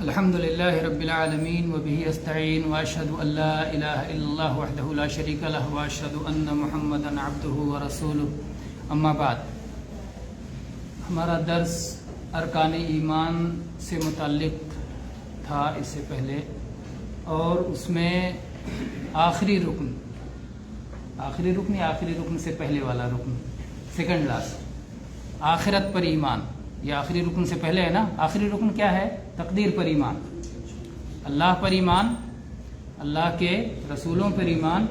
الحمدللہ رب العالمین وبہ استعین واشہد ان لا الہ الا اللہ وحدہ لا شریک لہ واشہد ان محمدا عبدہ ورسولہ اما بعد. ہمارا درس ارکان ایمان سے متعلق تھا اس سے پہلے، اور اس میں آخری رکن سے پہلے والا رکن، سیکنڈ لاسٹ، آخرت پر ایمان. یہ آخری رکن سے پہلے ہے نا. آخری رکن کیا ہے؟ تقدیر پر ایمان، اللہ پر ایمان، اللہ کے رسولوں پر ایمان،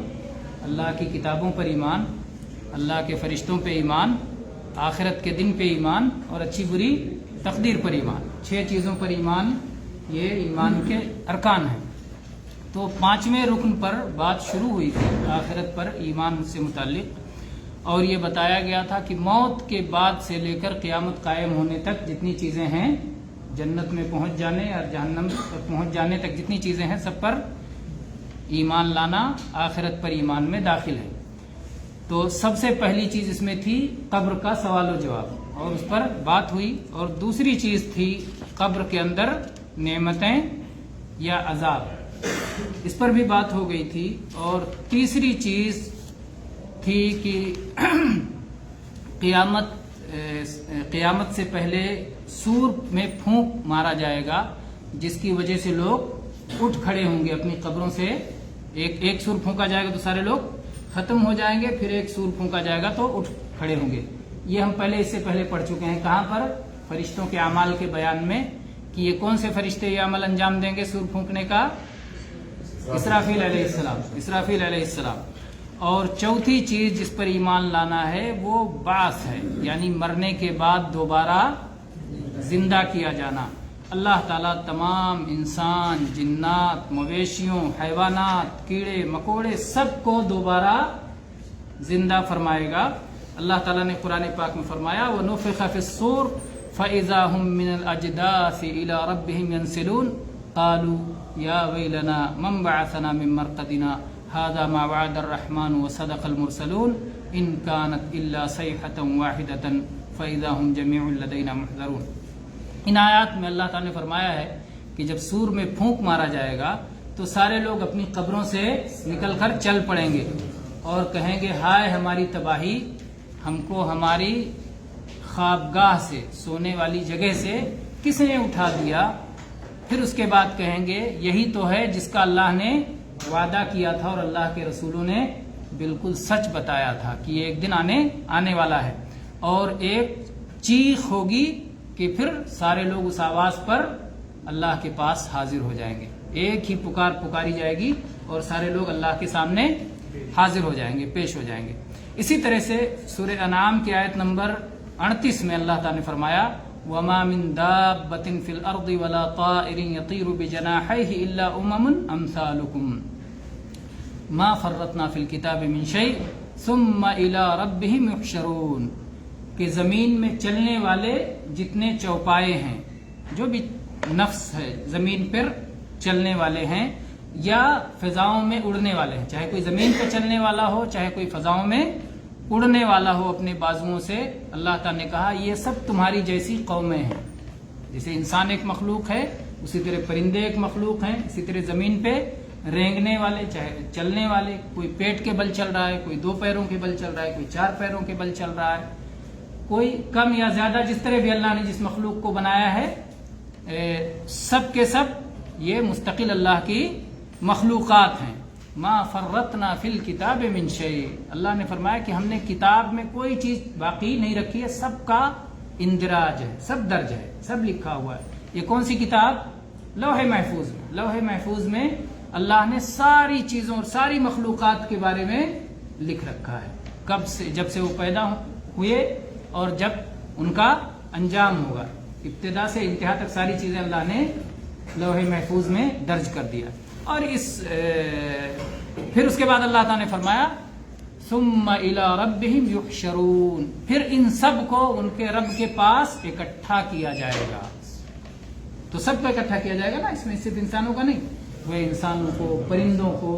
اللہ کی کتابوں پر ایمان، اللہ کے فرشتوں پہ ایمان، آخرت کے دن پہ ایمان، اور اچھی بری تقدیر پر ایمان. 6 چیزوں پر ایمان، یہ ایمان کے ارکان ہیں. تو 5ویں رکن پر بات شروع ہوئی تھی آخرت پر ایمان سے متعلق، اور یہ بتایا گیا تھا کہ موت کے بعد سے لے کر قیامت قائم ہونے تک جتنی چیزیں ہیں، جنت میں پہنچ جانے اور جہنم پر پہنچ جانے تک جتنی چیزیں ہیں، سب پر ایمان لانا آخرت پر ایمان میں داخل ہے. تو سب سے پہلی چیز اس میں تھی قبر کا سوال و جواب، اور اس پر بات ہوئی. اور دوسری چیز تھی قبر کے اندر نعمتیں یا عذاب، اس پر بھی بات ہو گئی تھی. اور تیسری چیز تھی کہ قیامت سے پہلے سور میں پھونک مارا جائے گا، جس کی وجہ سے لوگ اٹھ کھڑے ہوں گے اپنی قبروں سے. ایک سور پھونکا جائے گا تو سارے لوگ ختم ہو جائیں گے، پھر ایک سور پھونکا جائے گا تو اٹھ کھڑے ہوں گے. یہ ہم اس سے پہلے پڑھ چکے ہیں. کہاں پر؟ فرشتوں کے اعمال کے بیان میں، کہ یہ کون سے فرشتے یہ عمل انجام دیں گے سور پھونکنے کا؟ اسرافیل علیہ السلام. اور چوتھی چیز جس پر ایمان لانا ہے وہ بعث ہے، یعنی مرنے کے بعد دوبارہ زندہ کیا جانا. اللہ تعالیٰ تمام انسان، جنات، مویشیوں، حیوانات، کیڑے مکوڑے سب کو دوبارہ زندہ فرمائے گا. اللہ تعالیٰ نے قرآن پاک میں فرمایا وَنُفِخَ فِي الصُّورِ فَإِذَا هُم مِّنَ الْأَجْدَاثِ إِلَىٰ رَبِّهِمْ يَنْسِلُونَ قَالُوا يَا وَيْلَنَا مَنْ بَعَثَنَا مِن مَّرْقَدِنَا هذا ما وعد الرحمن وصدق المرسلون ان كانت الا صيحة واحدة فاذا هم جميع لدينا محضرون. ان آیات میں اللہ تعالیٰ نے فرمایا ہے کہ جب سور میں پھونک مارا جائے گا تو سارے لوگ اپنی قبروں سے نکل کر چل پڑیں گے اور کہیں گے ہائے ہماری تباہی، ہم کو ہماری خوابگاہ سے، سونے والی جگہ سے کس نے اٹھا دیا؟ پھر اس کے بعد کہیں گے یہی تو ہے جس کا اللہ نے وعدہ کیا تھا اور اللہ کے رسولوں نے بالکل سچ بتایا تھا کہ یہ ایک دن آنے والا ہے. اور ایک چیخ ہوگی کہ پھر سارے لوگ اس آواز پر اللہ کے پاس حاضر ہو جائیں گے. ایک ہی پکار پکاری جائے گی اور سارے لوگ اللہ کے سامنے حاضر ہو جائیں گے، پیش ہو جائیں گے. اسی طرح سے سورہ انعام کی آیت نمبر 38 میں اللہ تعالیٰ نے فرمایا وَمَا مِن دَابَّةٍ فِي الْأَرْضِ وَلَا طَائِرٍ يَطِيرُ بِجَنَاحَيْهِ إِلَّا أُمَمٌ أَمْثَالُكُمْ مَا فَرَّطْنَا فِي الْكِتَابِ مِن شَيْءٍ ثُمَّ إِلَىٰ رَبِّهِمْ يُحْشَرُونَ. کہ زمین میں چلنے والے جتنے چوپائے ہیں، جو بھی نفس ہے زمین پر چلنے والے ہیں یا فضاؤں میں اڑنے والے ہیں، چاہے کوئی زمین پہ چلنے والا ہو چاہے کوئی فضاؤں میں اڑنے والا ہو اپنے بازوؤں سے، اللہ تعالیٰ نے کہا یہ سب تمہاری جیسی قومیں ہیں. جیسے انسان ایک مخلوق ہے، اسی طرح پرندے ایک مخلوق ہیں، اسی طرح زمین پہ رینگنے والے، چاہے چلنے والے، کوئی پیٹ کے بل چل رہا ہے، کوئی 2 پیروں کے بل چل رہا ہے، کوئی 4 پیروں کے بل چل رہا ہے، کوئی کم یا زیادہ، جس طرح بھی اللہ نے جس مخلوق کو بنایا ہے، سب کے سب یہ مستقل اللہ کی مخلوقات ہیں. ما فرطنا فی الکتاب من شیء. اللہ نے فرمایا کہ ہم نے کتاب میں کوئی چیز باقی نہیں رکھی ہے، سب کا اندراج ہے، سب درج ہے، سب لکھا ہوا ہے. یہ کون سی کتاب؟ لوح محفوظ میں. لوح محفوظ میں اللہ نے ساری چیزوں اور ساری مخلوقات کے بارے میں لکھ رکھا ہے، کب سے، جب سے وہ پیدا ہوئے اور جب ان کا انجام ہوگا، ابتدا سے انتہا تک ساری چیزیں اللہ نے لوح محفوظ میں درج کر دیا. اور پھر اس کے بعد اللہ تعالیٰ نے فرمایا ثم الى ربهم يحشرون. پھر ان سب کو ان کے رب کے پاس اکٹھا کیا جائے گا. تو سب کو اکٹھا کیا جائے گا نا، اس میں صرف انسانوں کا نہیں، وہ انسانوں کو، پرندوں کو،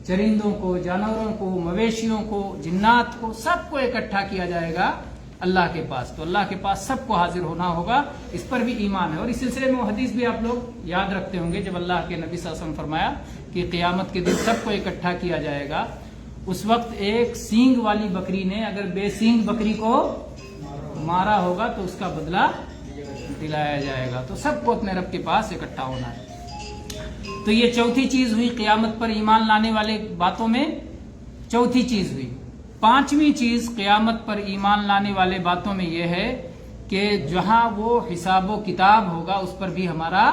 چرندوں کو، جانوروں کو، مویشیوں کو، جنات کو، سب کو اکٹھا کیا جائے گا. اللہ کے پاس، تو اللہ کے پاس سب کو حاضر ہونا ہوگا، اس پر بھی ایمان ہے۔ اور اس سلسلے میں وہ حدیث بھی آپ لوگ یاد رکھتے ہوں گے، جب اللہ کے نبی صلی اللہ علیہ وسلم فرمایا کہ قیامت کے دن سب کو اکٹھا کیا جائے گا، اس وقت ایک سینگ والی بکری نے اگر بے سینگ بکری کو مارا ہوگا تو اس کا بدلہ دلایا جائے گا۔ تو سب کو اپنے رب کے پاس اکٹھا ہونا ہے۔ تو یہ چوتھی چیز ہوئی قیامت پر ایمان لانے والے باتوں میں، چوتھی چیز ہوئی۔ پانچویں چیز قیامت پر ایمان لانے والے باتوں میں یہ ہے کہ جہاں وہ حساب و کتاب ہوگا اس پر بھی ہمارا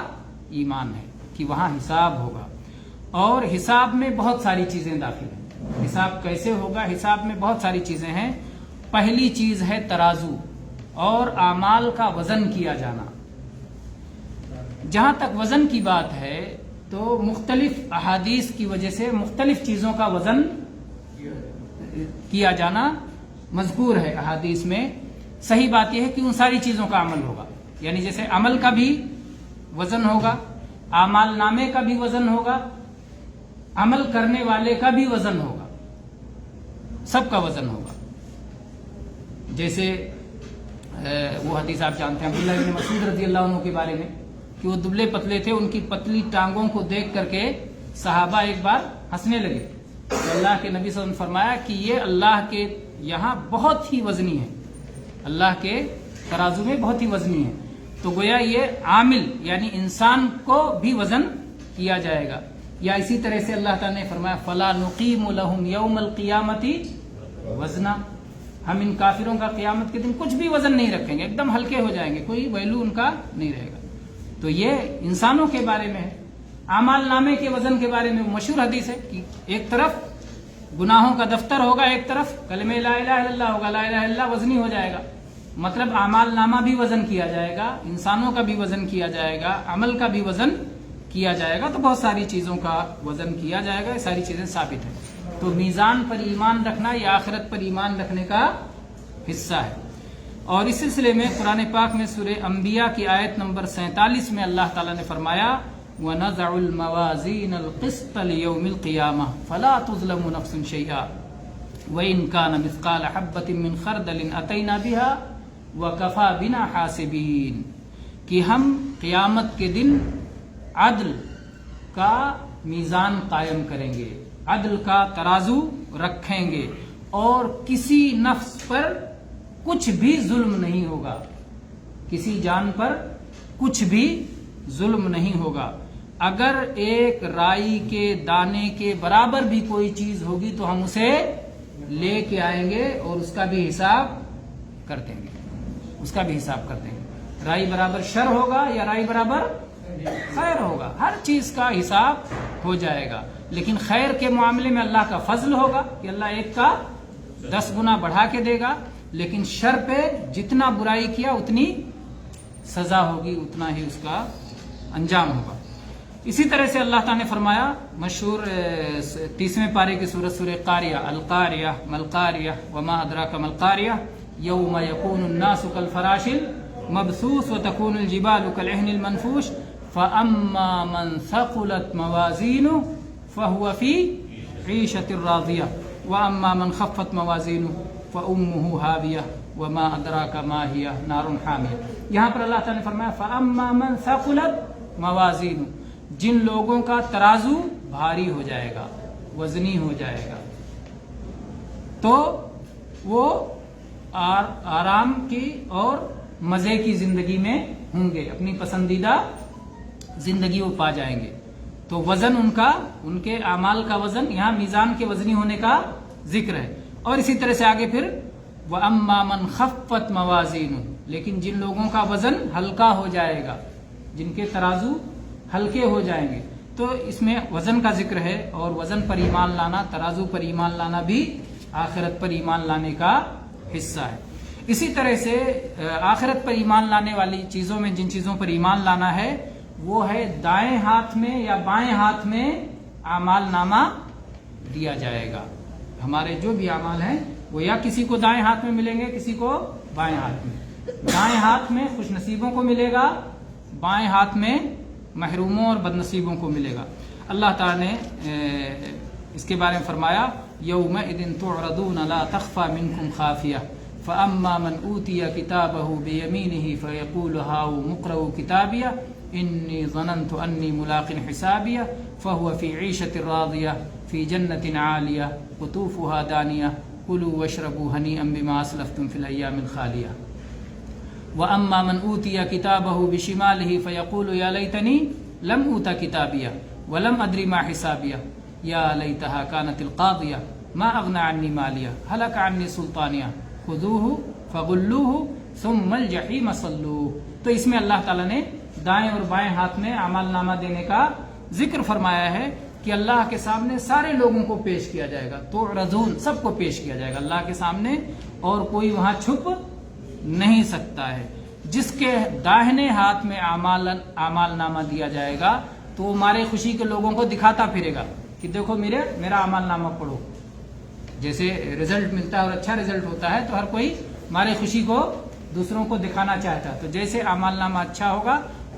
ایمان ہے کہ وہاں حساب ہوگا، اور حساب میں بہت ساری چیزیں داخل ہیں۔ حساب کیسے ہوگا؟ حساب میں بہت ساری چیزیں ہیں۔ پہلی چیز ہے ترازو اور اعمال کا وزن کیا جانا۔ جہاں تک وزن کی بات ہے تو مختلف احادیث کی وجہ سے مختلف چیزوں کا وزن کیا جانا مذکور ہے احادیث میں۔ صحیح بات یہ ہے کہ ان ساری چیزوں کا عمل ہوگا، یعنی جیسے عمل کا بھی وزن ہوگا، اعمال نامے کا بھی وزن ہوگا، عمل کرنے والے کا بھی وزن ہوگا، سب کا وزن ہوگا۔ جیسے وہ حدیث آپ جانتے ہیں عبداللہ بن مسعود رضی اللہ عنہ کے بارے میں کہ وہ دبلے پتلے تھے، ان کی پتلی ٹانگوں کو دیکھ کر کے صحابہ ایک بار ہنسنے لگے، تو اللہ کے نبی صلی اللہ علیہ وسلم نے فرمایا کہ یہ اللہ کے یہاں بہت ہی وزنی ہے، اللہ کے ترازو میں بہت ہی وزنی ہے۔ تو گویا یہ عامل یعنی انسان کو بھی وزن کیا جائے گا۔ یا اسی طرح سے اللہ تعالیٰ نے فرمایا فَلَا نُقِيمُ لَهُمْ يَوْمَ الْقِيَامَةِ وَزْنًا، ہم ان کافروں کا قیامت کے دن کچھ بھی وزن نہیں رکھیں گے، ایک دم ہلکے ہو جائیں گے، کوئی ویلو ان کا نہیں رہے گا۔ تو یہ انسانوں کے بارے میں ہے۔ اعمال نامے کے وزن کے بارے میں مشہور حدیث ہے کہ ایک طرف گناہوں کا دفتر ہوگا، ایک طرف کلمہ لا الہ الا اللہ ہوگا، لا الہ الا اللہ وزنی ہو جائے گا، مطلب اعمال نامہ بھی وزن کیا جائے گا، انسانوں کا بھی وزن کیا جائے گا، عمل کا بھی وزن کیا جائے گا، تو بہت ساری چیزوں کا وزن کیا جائے گا، یہ ساری چیزیں ثابت ہیں۔ تو میزان پر ایمان رکھنا یہ آخرت پر ایمان رکھنے کا حصہ ہے۔ اور اس سلسلے میں قرآن پاک میں سورہ انبیاء کی آیت نمبر 47 میں اللہ تعالیٰ نے فرمایا وَنَضَعُ الْمَوَازِينَ الْقِسْطَ لِيَوْمِ الْقِيَامَةِ فَلَا تُظْلَمُ نَفْسٌ شَيْئًا وَإِنْ كَانَ مِثْقَالَ حَبَّةٍ مِّنْ خَرْدَلٍ أَتَيْنَا بِهَا وَكَفَى بِنَا حَاسِبِينَ، کہ ہم قیامت کے دن عدل کا میزان قائم کریں گے، عدل کا ترازو رکھیں گے، اور کسی نفس پر کچھ بھی ظلم نہیں ہوگا، کسی جان پر کچھ بھی ظلم نہیں ہوگا۔ اگر ایک رائی کے دانے کے برابر بھی کوئی چیز ہوگی تو ہم اسے لے کے آئیں گے اور اس کا بھی حساب کر دیں گے، اس کا بھی حساب کر دیں گے۔ رائی برابر شر ہوگا یا رائی برابر خیر ہوگا، ہر چیز کا حساب ہو جائے گا۔ لیکن خیر کے معاملے میں اللہ کا فضل ہوگا کہ اللہ ایک کا 10 گنا بڑھا کے دے گا، لیکن شر پہ جتنا برائی کیا اتنی سزا ہوگی، اتنا ہی اس کا انجام ہوگا۔ اسی طرح سے اللہ تعالیٰ نے فرمایا مشہور 30ویں پارے کی سورہ قاریہ القاریہ ملقاریہ وما ادراک ملقاریہ یوم یکون الناس کالفراش المبثوث وتکون الجبال کالعہن المنفوش فاما من ثقلت موازینہ فهو فی عیشۃ راضیہ واما من خفت موازینہ فامہ ہاویہ وما ادراک ما ہی نار حامیہ۔ یہاں پر اللہ تعالیٰ نے فرمایا فاما من ثقلت موازینہ، جن لوگوں کا ترازو بھاری ہو جائے گا، وزنی ہو جائے گا، تو وہ آرام کی اور مزے کی زندگی میں ہوں گے، اپنی پسندیدہ زندگی وہ پا جائیں گے۔ تو وزن ان کا، ان کے اعمال کا وزن، یہاں میزان کے وزنی ہونے کا ذکر ہے۔ اور اسی طرح سے آگے پھر وَأَمَّا مَنْ خَفَّتْ مَوَازِينُهُ، لیکن جن لوگوں کا وزن ہلکا ہو جائے گا، جن کے ترازو ہلکے ہو جائیں گے، تو اس میں وزن کا ذکر ہے۔ اور وزن پر ایمان لانا، ترازو پر ایمان لانا بھی آخرت پر ایمان لانے کا حصہ ہے۔ اسی طرح سے آخرت پر ایمان لانے والی چیزوں میں جن چیزوں پر ایمان لانا ہے وہ ہے دائیں ہاتھ میں یا بائیں ہاتھ میں اعمال نامہ دیا جائے گا۔ ہمارے جو بھی اعمال ہیں وہ یا کسی کو دائیں ہاتھ میں ملیں گے، کسی کو بائیں ہاتھ میں۔ دائیں ہاتھ میں خوش نصیبوں کو ملے گا، بائیں ہاتھ میں محروموں اور بدنصیبوں کو ملے گا۔ اللہ تعالیٰ نے اس کے بارے میں فرمایا یومئذ تعرضون لا تخفى منکم خافیہ فَأَمَّا مَنْ أُوتِيَ كِتَابَهُ بِيَمِينِهِ فَيَقُولُ هَاؤُمُ اقْرَءُوا كِتَابِيَهْ إِنِّي ظَنَنْتُ أَنِّي مُلَاقٍ حِسَابِيَهْ فَهُوَ فِي عِيشَةٍ رَاضِيَةٍ فِي جَنَّةٍ عَالِيَةٍ قُطُوفُهَا دَانِيَةٌ كُلُوا وَاشْرَبُوا هَنِيئًا بِمَا أَسْلَفْتُمْ فِي الْأَيَّامِ الْخَالِيَةِ وَأَمَّا مَنْ أُوتِيَ كِتَابَهُ بِشِمَالِهِ فَيَقُولُ يَا لَيْتَنِي لَمْ أُوتَ كِتَابِيَهْ وَلَمْ أَدْرِ مَا حِسَابِيَهْ يَا لَيْتَهَا كَانَتِ الْقَاضِيَةَ مَا أَغْنَى عَنِّي مَالِيَهْ هَلَكَ عَنِّي سُلْطَانِيَهْ خُذُوهُ فَغُلُّوهُ ثُمَّ الْجَحِيمَ صَلُّوهُ. تو اس میں اللہ تعالیٰ نے دائیں اور بائیں ہاتھ میں اعمال نامہ دینے کا ذکر فرمایا ہے کہ اللہ کے سامنے سارے لوگوں کو پیش کیا جائے گا. تو رضون سب کو پیش کیا جائے گا اللہ کے سامنے اور کوئی وہاں چھپ نہیں سکتا ہے. جس کے داہنے ہاتھ میں اعمال نامہ دیا جائے گا تو وہ مارے خوشی کے لوگوں کو دکھاتا پھرے گا کہ دیکھو میرا اعمال نامہ پڑھو. جیسے رزلٹ ملتا ہے اور اچھا رزلٹ ہوتا ہے تو ہر کوئی مارے خوشی کو دوسروں کو دکھانا چاہتا ہے. تو جیسے اعمال نامہ اچھا ہوگا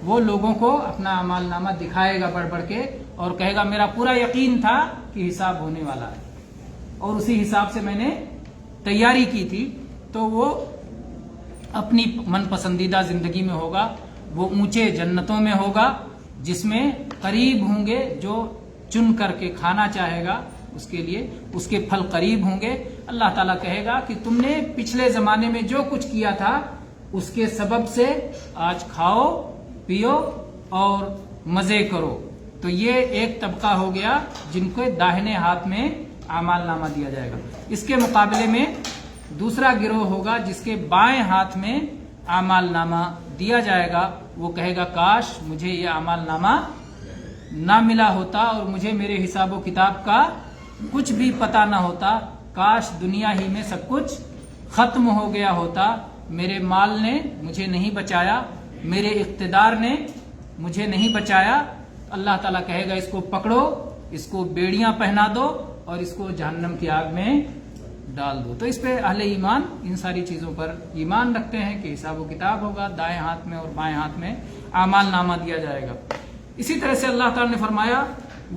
وہ لوگوں کو اپنا اعمال نامہ دکھائے گا بڑھ بڑھ کے اور کہے گا میرا پورا یقین تھا کہ حساب ہونے والا ہے اور اسی حساب سے میں نے تیاری کی تھی. تو وہ اپنی من پسندیدہ زندگی میں ہوگا, وہ اونچے جنتوں میں ہوگا جس میں قریب ہوں گے, جو چن کر کے کھانا چاہے گا اس کے لیے اس کے پھل قریب ہوں گے. اللہ تعالیٰ کہے گا کہ تم نے پچھلے زمانے میں جو کچھ کیا تھا اس کے سبب سے آج کھاؤ پیو اور مزے کرو. تو یہ ایک طبقہ ہو گیا جن کو داہنے ہاتھ میں اعمال نامہ دیا جائے گا. اس کے مقابلے میں دوسرا گروہ ہوگا جس کے بائیں ہاتھ میں اعمال نامہ دیا جائے گا. وہ کہے گا کاش مجھے یہ اعمال نامہ نہ ملا ہوتا اور مجھے میرے حساب و کتاب کا کچھ بھی پتہ نہ ہوتا. کاش دنیا ہی میں سب کچھ ختم ہو گیا ہوتا. میرے مال نے مجھے نہیں بچایا, میرے اقتدار نے مجھے نہیں بچایا. اللہ تعالیٰ کہے گا اس کو پکڑو, اس کو بیڑیاں پہنا دو اور اس کو جہنم کی آگ میں ڈال دو. تو اس پہ اہل ایمان ان ساری چیزوں پر ایمان رکھتے ہیں کہ حساب و کتاب ہوگا, دائیں ہاتھ میں اور بائیں ہاتھ میں اعمال نامہ دیا جائے گا. اسی طرح سے اللہ تعالیٰ نے فرمایا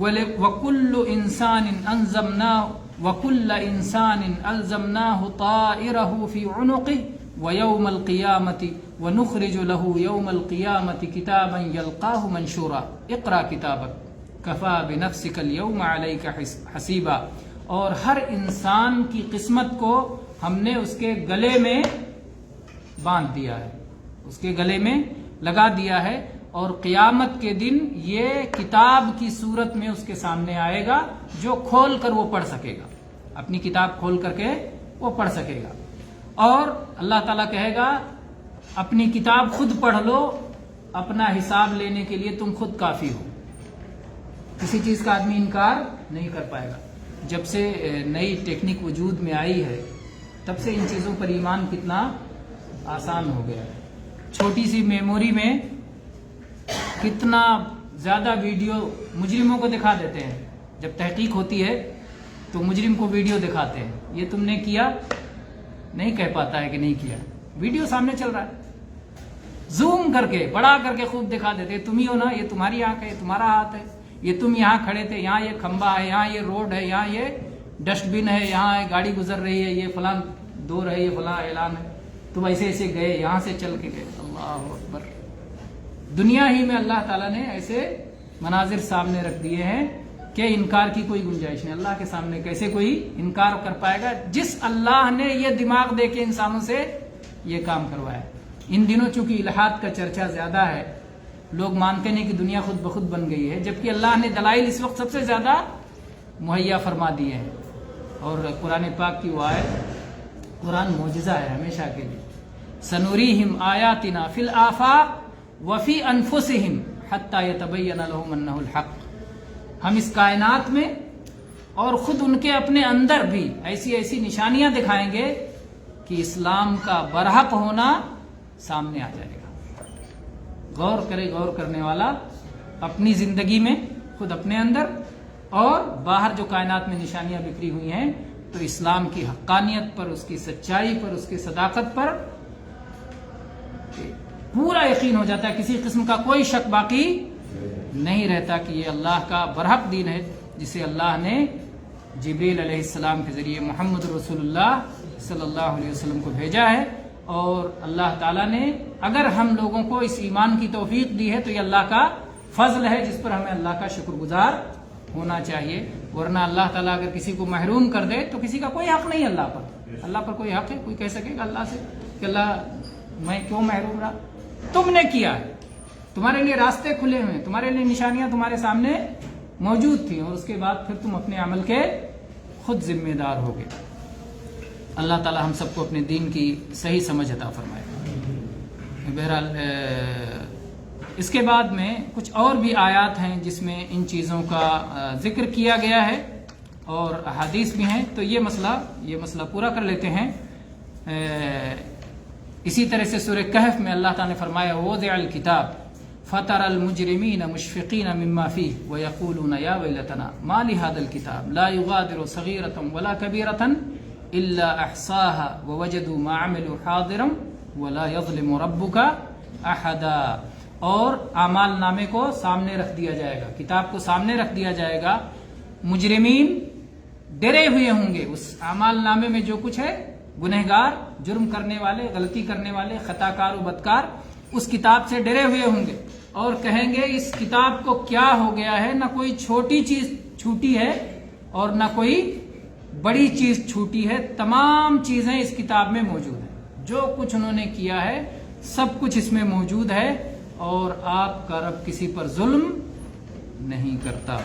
وَكُلُّ إِنسَانٍ أَلْزَمْنَاهُ طَائِرَهُ فِي عُنُقِهِ وَيَوْمَ الْقِيَامَةِ وَنُخْرِجُ لَهُ يَوْمَ الْقِيَامَةِ كِتَابًا يَلْقَاهُ مَنْشُورًا اقْرَأْ كِتَابَكَ كَفَى بِنَفْسِكَ الْيَوْمَ عَلَيْكَ حَسِيبًا. اور ہر انسان کی قسمت کو ہم نے اس کے گلے میں باندھ دیا ہے, اس کے گلے میں لگا دیا ہے اور قیامت کے دن یہ کتاب کی صورت میں اس کے سامنے آئے گا جو کھول کر وہ پڑھ سکے گا, اپنی کتاب کھول کر کے وہ پڑھ سکے گا. اور اللہ تعالیٰ کہے گا اپنی کتاب خود پڑھ لو, اپنا حساب لینے کے لیے تم خود کافی ہو. کسی چیز کا آدمی انکار نہیں کر پائے گا. جب سے نئی ٹیکنیک وجود میں آئی ہے تب سے ان چیزوں پر ایمان کتنا آسان ہو گیا ہے. چھوٹی سی میموری میں کتنا زیادہ ویڈیو مجرموں کو دکھا دیتے ہیں. جب تحقیق ہوتی ہے تو مجرم کو ویڈیو دکھاتے ہیں, یہ تم نے کیا, نہیں کہہ پاتا ہے کہ نہیں کیا, ویڈیو سامنے چل رہا ہے, زوم کر کے بڑا کر کے خوب دکھا دیتے تم ہی ہو نا, یہ تمہاری آنکھ ہے, یہ تمہارا ہاتھ ہے, یہ تم یہاں کھڑے تھے, یہاں یہ کھمبا ہے, یہاں یہ روڈ ہے, یہاں یہ ڈسٹ بن ہے, یہاں گاڑی گزر رہی ہے, یہ فلاں دور ہے, یہ فلاں اعلان ہے, تم ایسے ایسے گئے, یہاں سے چل کے گئے. اللہ اکبر. دنیا ہی میں اللہ تعالیٰ نے ایسے مناظر سامنے رکھ دیے ہیں کہ انکار کی کوئی گنجائش نہیں. اللہ کے سامنے کیسے کوئی انکار کر پائے گا جس اللہ نے یہ دماغ دے کے انسانوں سے یہ کام کروایا. ان دنوں چونکہ الحاد کا چرچا زیادہ ہے, لوگ مانتے نہیں کہ دنیا خود بخود بن گئی ہے, جبکہ اللہ نے دلائل اس وقت سب سے زیادہ مہیا فرما دیے ہیں. اور قرآن پاک کی وہ آیت, قرآن معجزہ ہے ہمیشہ کے لیے, سنوریہم آیاتنا فی الآفاق وفی انفسہم حتی یتبین لہم انہ الحق. ہم اس کائنات میں اور خود ان کے اپنے اندر بھی ایسی ایسی نشانیاں دکھائیں گے کہ اسلام کا برحق ہونا سامنے آ جائے گا. غور کرے, غور کرنے والا اپنی زندگی میں خود اپنے اندر اور باہر جو کائنات میں نشانیاں بکھری ہوئی ہیں تو اسلام کی حقانیت پر, اس کی سچائی پر, اس کی صداقت پر پورا یقین ہو جاتا ہے. کسی قسم کا کوئی شک باقی نہیں رہتا کہ یہ اللہ کا برحق دین ہے جسے اللہ نے جبریل علیہ السلام کے ذریعے محمد رسول اللہ صلی اللہ علیہ وسلم کو بھیجا ہے، اور اللہ تعالیٰ نے اگر ہم لوگوں کو اس ایمان کی توفیق دی ہے تو یہ اللہ کا فضل ہے، جس پر ہمیں اللہ کا شکر گزار ہونا چاہیے، ورنہ اللہ تعالیٰ اگر کسی کو محروم کر دے تو کسی کا کوئی حق نہیں اللہ پر۔ اللہ پر کوئی حق ہے؟ کوئی کہہ سکے گا اللہ سے کہ اللہ میں کیوں محروم رہا؟ تم نے کیا ہے، تمہارے لیے راستے کھلے ہوئے ہیں، تمہارے لیے نشانیاں تمہارے سامنے موجود تھیں، اور اس کے بعد پھر تم اپنے عمل کے خود ذمہ دار ہو گئے۔ اللہ تعالی ہم سب کو اپنے دین کی صحیح سمجھ عطا فرمائے۔ بہرحال اس کے بعد میں کچھ اور بھی آیات ہیں جس میں ان چیزوں کا ذکر کیا گیا ہے اور احادیث بھی ہیں، تو یہ مسئلہ پورا کر لیتے ہیں۔ اسی طرح سے سورہ کہف میں اللہ تعالی نے فرمایا ووضع الکتاب فَتَرَى الْمُجْرِمِينَ مُشْفِقِينَ مِمَّا فِيهِ وَيَقُولُونَ يَا وَيْلَتَنَا مَا لِهَذَا الْكِتَابِ لَا يُغَادِرُ صَغِيرَةً وَلَا كَبِيرَةً إِلَّا أَحْصَاهَا وَوَجَدُوا مَا عَمِلُوا حَاضِرًا وَلَا يَظْلِمُ رَبُّكَ أَحَدًا، اور اعمال نامے کو سامنے رکھ دیا جائے گا، کتاب کو سامنے رکھ دیا جائے گا، مجرمین ڈرے ہوئے ہوں گے اس اعمال نامے میں جو کچھ ہے، گنہگار، جرم کرنے والے، غلطی کرنے والے، خطا کار و بدکار اس کتاب سے ڈرے ہوئے ہوں گے، اور کہیں گے اس کتاب کو کیا ہو گیا ہے، نہ کوئی چھوٹی چیز چھوٹی ہے اور نہ کوئی بڑی چیز چھوٹی ہے، تمام چیزیں اس کتاب میں موجود ہیں، جو کچھ انہوں نے کیا ہے سب کچھ اس میں موجود ہے، اور آپ کا رب کسی پر ظلم نہیں کرتا۔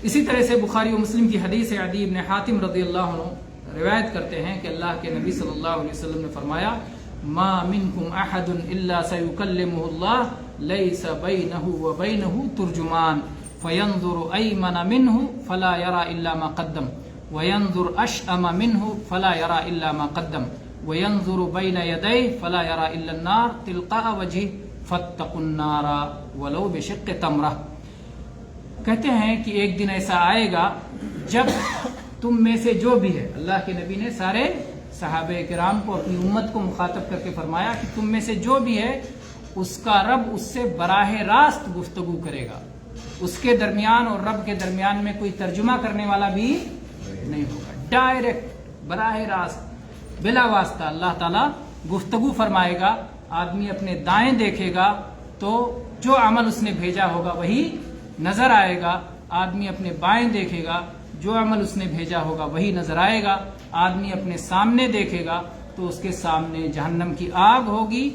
اسی طرح سے بخاری و مسلم کی حدیث عدی بن حاتم رضی اللہ عنہ روایت کرتے ہیں کہ اللہ کے نبی صلی اللہ علیہ وسلم نے فرمایا ما منکم احد الا سیکلمہ اللہ لیس بینہ وبینہ ترجمان فینظر ایمن منہ فلا یرى الا ما قدم وینظر اشأم منہ فلا یرى الا ما قدم وینظر بین یدیہ فلا یرى الا النار تلقاء وجہہ فاتقوا النار ولو بشق تمرہ۔ کہتے ہیں کہ ایک دن ایسا آئے گا جب تم میں سے جو بھی ہے، اللہ کے نبی نے سارے صحابہ کرام کو، اپنی امت کو مخاطب کر کے فرمایا کہ تم میں سے جو بھی ہے اس کا رب اس سے براہ راست گفتگو کرے گا، اس کے درمیان اور رب کے درمیان میں کوئی ترجمہ کرنے والا بھی نہیں ہوگا، ڈائریکٹ براہ راست بلا واسطہ اللہ تعالیٰ گفتگو فرمائے گا۔ آدمی اپنے دائیں دیکھے گا تو جو عمل اس نے بھیجا ہوگا وہی نظر آئے گا، آدمی اپنے بائیں دیکھے گا، جو عمل اس نے بھیجا ہوگا وہی نظر آئے گا، آدمی اپنے سامنے دیکھے گا تو اس کے سامنے جہنم کی آگ ہوگی،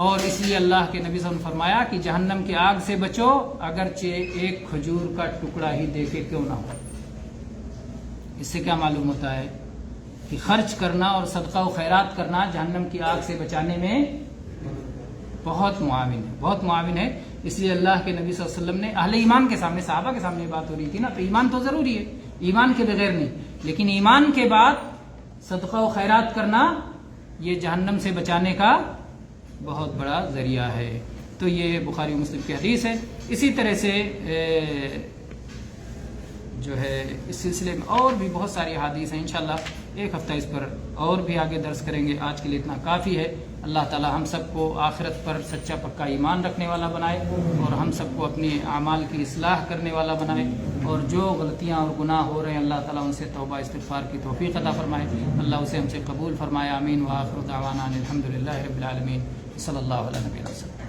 اور اس لیے اللہ کے نبی صلی اللہ علیہ وسلم نے فرمایا کہ جہنم کی آگ سے بچو اگرچہ ایک کھجور کا ٹکڑا ہی دے کے کیوں نہ ہو۔ اس سے کیا معلوم ہوتا ہے کہ خرچ کرنا اور صدقہ و خیرات کرنا جہنم کی آگ سے بچانے میں بہت معاون ہے۔ اس لیے اللہ کے نبی صلی اللہ علیہ وسلم نے اہل ایمان کے سامنے، صحابہ کے سامنے بات ہو رہی تھی نا، تو ایمان تو ضروری ہے، ایمان کے بغیر نہیں، لیکن ایمان کے بعد صدقہ و خیرات کرنا یہ جہنم سے بچانے کا بہت بڑا ذریعہ ہے۔ تو یہ بخاری و مسلم کی حدیث ہے۔ اسی طرح سے جو ہے اس سلسلے میں اور بھی بہت ساری حدیث ہیں، انشاءاللہ ایک ہفتہ اس پر اور بھی آگے درس کریں گے، آج کے لیے اتنا کافی ہے۔ اللہ تعالی ہم سب کو آخرت پر سچا پکا ایمان رکھنے والا بنائے، اور ہم سب کو اپنے اعمال کی اصلاح کرنے والا بنائے، اور جو غلطیاں اور گناہ ہو رہے ہیں اللہ تعالیٰ ان سے توبہ استغفار کی توفیق عطا فرمائے، اللہ اسے ہم سے قبول فرمائے، آمین۔ وآخر دعوانا الحمدللہ رب العالمین، صلی اللہ علیہ وسلم۔